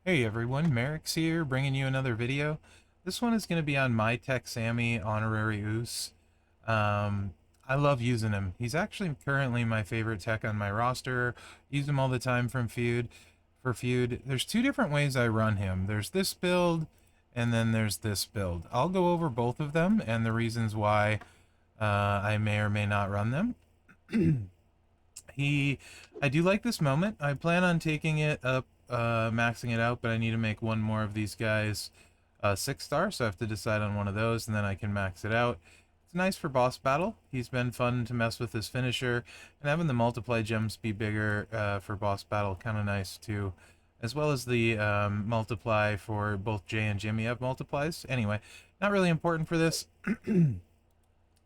Hey everyone, Mherex here, bringing you another video. This one is going to be on my tech Sami Honorary Oos. I love using him. He's actually currently my favorite tech on my roster. Use him all the time for feud. There's two different ways I run him. There's this build, and then there's this build. I'll go over both of them and the reasons why I may or may not run them. I do like this moment. I plan on taking it up, maxing it out, but I need to make one more of these guys 6-star, so I have to decide on one of those, and then I can max it out. It's nice for boss battle. He's been fun to mess with his finisher, and having the multiply gems be bigger for boss battle, kind of nice too. As well as the multiply for both Jay and Jimmy have multiplies. Anyway, not really important for this.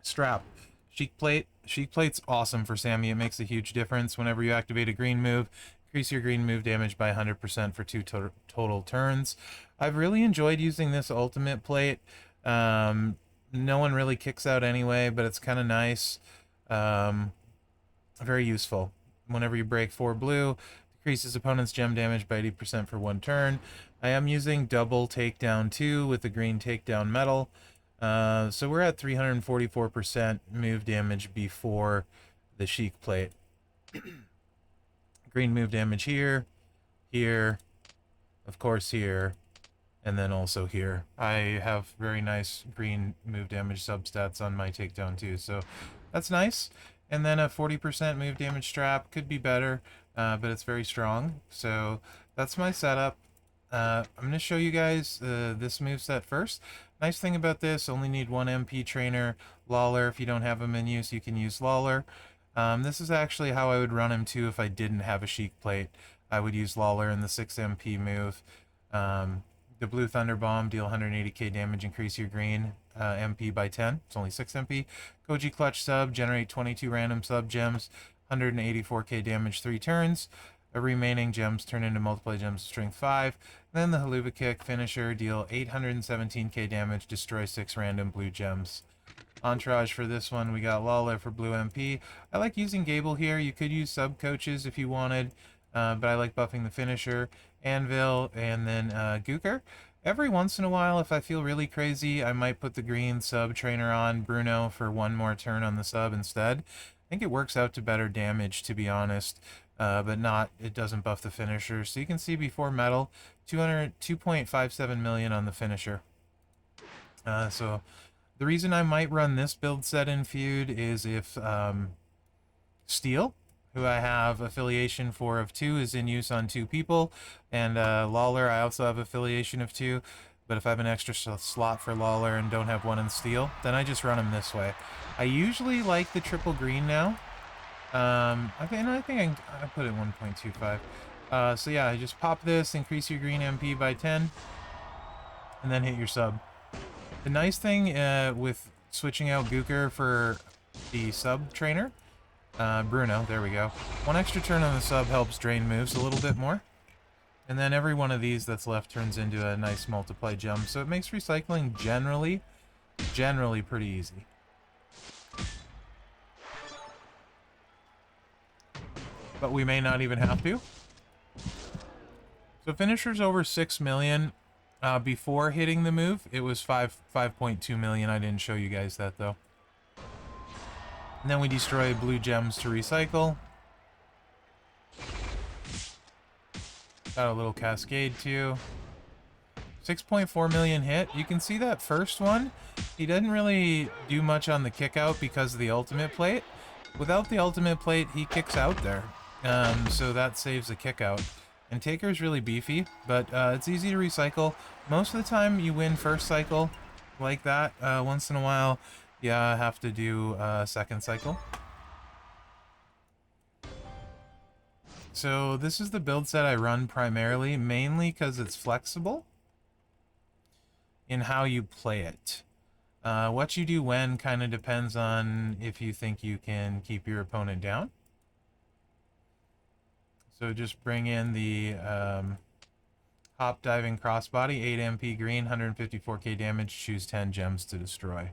Strap. Sheik Plate. Sheik Plate's awesome for Sami. It makes a huge difference whenever you activate a green move. Increase your green move damage by 100% for 2 total turns. I've really enjoyed using this ultimate plate. No one really kicks out anyway, but it's kind of nice. Very useful. Whenever you break 4 blue, decreases opponent's gem damage by 80% for 1 turn. I am using double takedown 2 with the green takedown metal. So we're at 344% move damage before the Sheik Plate. Green move damage here, here, of course here, and then also here. I have very nice green move damage substats on my takedown too, so that's nice. And then a 40% move damage strap could be better, but it's very strong. So that's my setup. I'm going to show you guys this moveset first. Nice thing about this, only need 1 MP trainer. Lawler, if you don't have him in use, you can use Lawler. This is actually how I would run him too if I didn't have a Sheik Plate. I would use Lawler in the 6 MP move. The Blue Thunder Bomb, deal 180k damage, increase your green MP by 10. It's only 6 MP. Koji Clutch Sub, generate 22 random sub gems, 184k damage 3 turns. The remaining gems turn into multiply gems of strength 5. Then the Haluva Kick finisher, deal 817k damage, destroy 6 random blue gems. Entourage for this one, we got Lawler for blue MP. I like using Gable here. You could use sub coaches if you wanted, but I like buffing the finisher. Anvil, and then Gooker. Every once in a while, if I feel really crazy, I might put the green sub trainer on Bruno for 1 more turn on the sub instead. I think it works out to better damage, to be honest. But it doesn't buff the finisher. So you can see before metal, 2.57 million on the finisher. So the reason I might run this build set in feud is if Steel, who I have affiliation for of 2, is in use on 2 people, and Lawler I also have affiliation of 2. But if I have an extra slot for Lawler and don't have one in Steel, then I just run him this way. I usually like the triple green now. I think I put it 1.25. So yeah, I just pop this, increase your green MP by 10, and then hit your sub. The nice thing with switching out Gooker for the sub trainer, Bruno, there we go. 1 extra turn on the sub helps drain moves a little bit more. And then every one of these that's left turns into a nice multiply gem, so it makes recycling generally pretty easy. But we may not even have to. So finisher's over 6 million. Before hitting the move, it was 5.2 million. I didn't show you guys that though. And then we destroy blue gems to recycle. Got a little cascade too. 6.4 million hit. You can see that first one, he doesn't really do much on the kick out because of the ultimate plate. Without the ultimate plate, he kicks out there. So that saves a kick out. And Taker's really beefy, but it's easy to recycle. Most of the time you win first cycle like that. Once in a while, you have to do second cycle. So this is the build set I run primarily, mainly because it's flexible in how you play it. What you do when kind of depends on if you think you can keep your opponent down. So just bring in the hop diving crossbody, 8 MP green, 154k damage, choose 10 gems to destroy.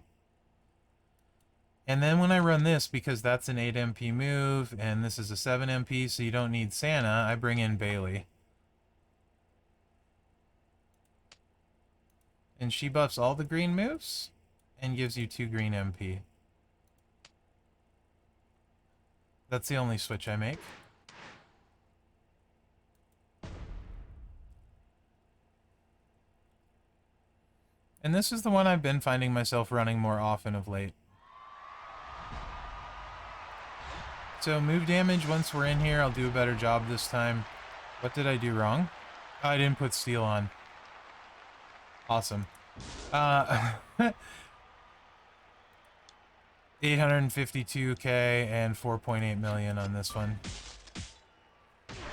And then when I run this, because that's an 8 MP move, and this is a 7 MP, so you don't need Santa, I bring in Bailey. And she buffs all the green moves and gives you 2 green MP. That's the only switch I make. And this is the one I've been finding myself running more often of late. So move damage, once we're in here, I'll do a better job this time. What did I do wrong? Oh, I didn't put steel on. Awesome. 852k and 4.8 million on this one.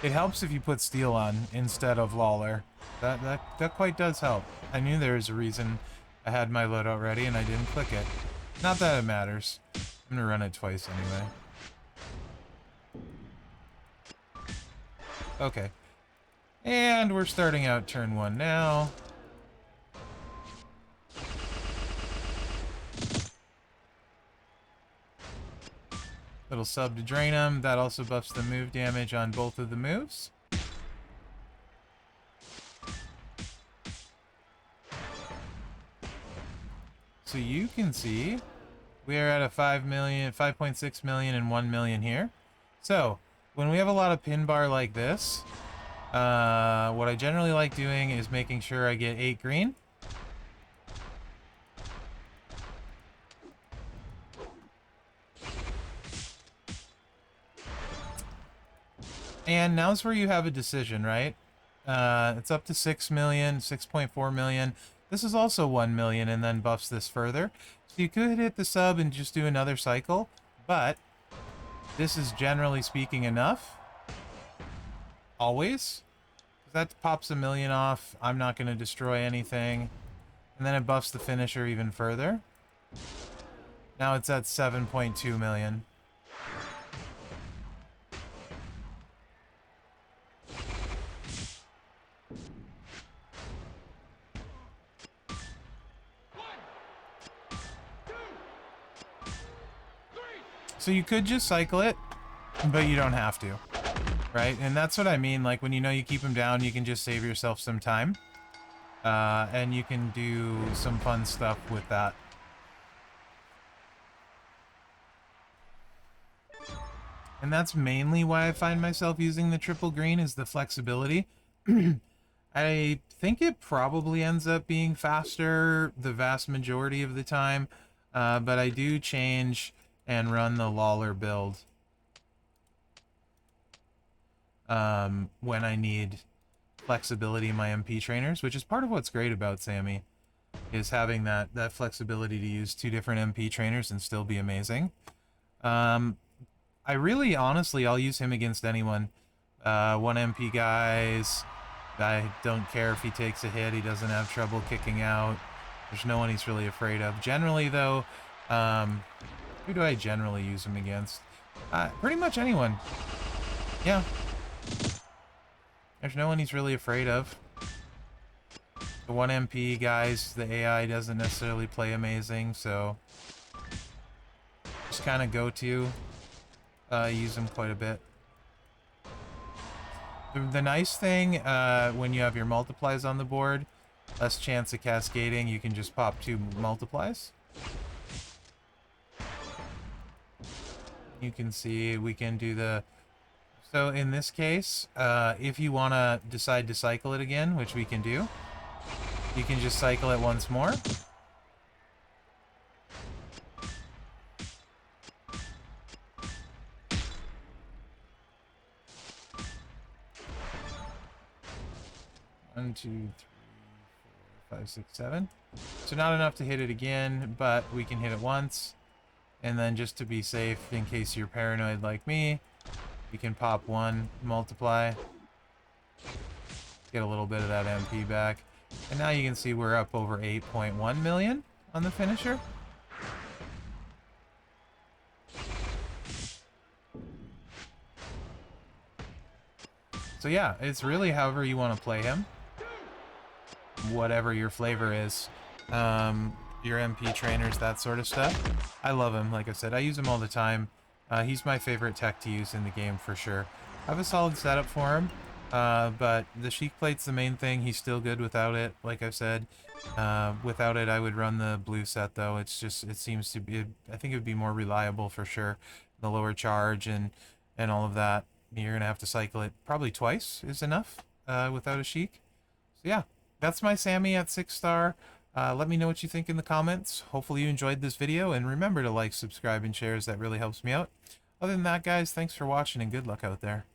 It helps if you put steel on instead of Lawler. That quite does help. I knew there was a reason I had my loadout ready and I didn't click it. Not that it matters. I'm gonna run it twice anyway. Okay. And we're starting out turn 1 now. Little sub to drain him. That also buffs the move damage on both of the moves. So you can see we are at a 5 million, 5.6 million and 1 million here. So when we have a lot of pin bar like this, what I generally like doing is making sure I get 8 green. And now's where you have a decision, right? It's up to 6 million, 6.4 million. This is also 1 million and then buffs this further. So you could hit the sub and just do another cycle, but this is generally speaking enough. Always. That pops 1 million off. I'm not going to destroy anything. And then it buffs the finisher even further. Now it's at 7.2 million. So you could just cycle it, but you don't have to, right? And that's what I mean. Like when you know you keep them down, you can just save yourself some time. And you can do some fun stuff with that. And that's mainly why I find myself using the triple green is the flexibility. I think it probably ends up being faster the vast majority of the time, but I do change and run the Lawler build when I need flexibility in my MP trainers, which is part of what's great about Sami, is having that flexibility to use 2 different MP trainers and still be amazing. I really, honestly, I'll use him against anyone. 1 MP guys, I don't care if he takes a hit, he doesn't have trouble kicking out. There's no one he's really afraid of. Generally, though, who do I generally use him against? Pretty much anyone. Yeah. There's no one he's really afraid of. The 1 MP guys, the AI doesn't necessarily play amazing, so just kind of go to use him quite a bit. The nice thing when you have your multiplies on the board, less chance of cascading, you can just pop 2 multiplies. You can see we can do the... So in this case, if you want to decide to cycle it again, which we can do, you can just cycle it once more. One, 2, 3, 4, 5, 6, 7. So not enough to hit it again, but we can hit it once. And then just to be safe, in case you're paranoid like me, you can pop 1, multiply, get a little bit of that MP back. And now you can see we're up over 8.1 million on the finisher. So yeah, it's really however you want to play him. Whatever your flavor is. Your MP trainers, that sort of stuff. I love him, like I said. I use him all the time. He's my favorite tech to use in the game for sure. I have a solid setup for him. But the Sheik Plate's the main thing. He's still good without it, like I said. Without it, I would run the blue set, though. It's just, it seems to be, I think it would be more reliable for sure. The lower charge and all of that. You're going to have to cycle it probably twice is enough without a Sheik. So yeah, that's my Sami at 6 star. Let me know what you think in the comments. Hopefully you enjoyed this video, and remember to like, subscribe, and share as that really helps me out. Other than that, guys, thanks for watching and good luck out there.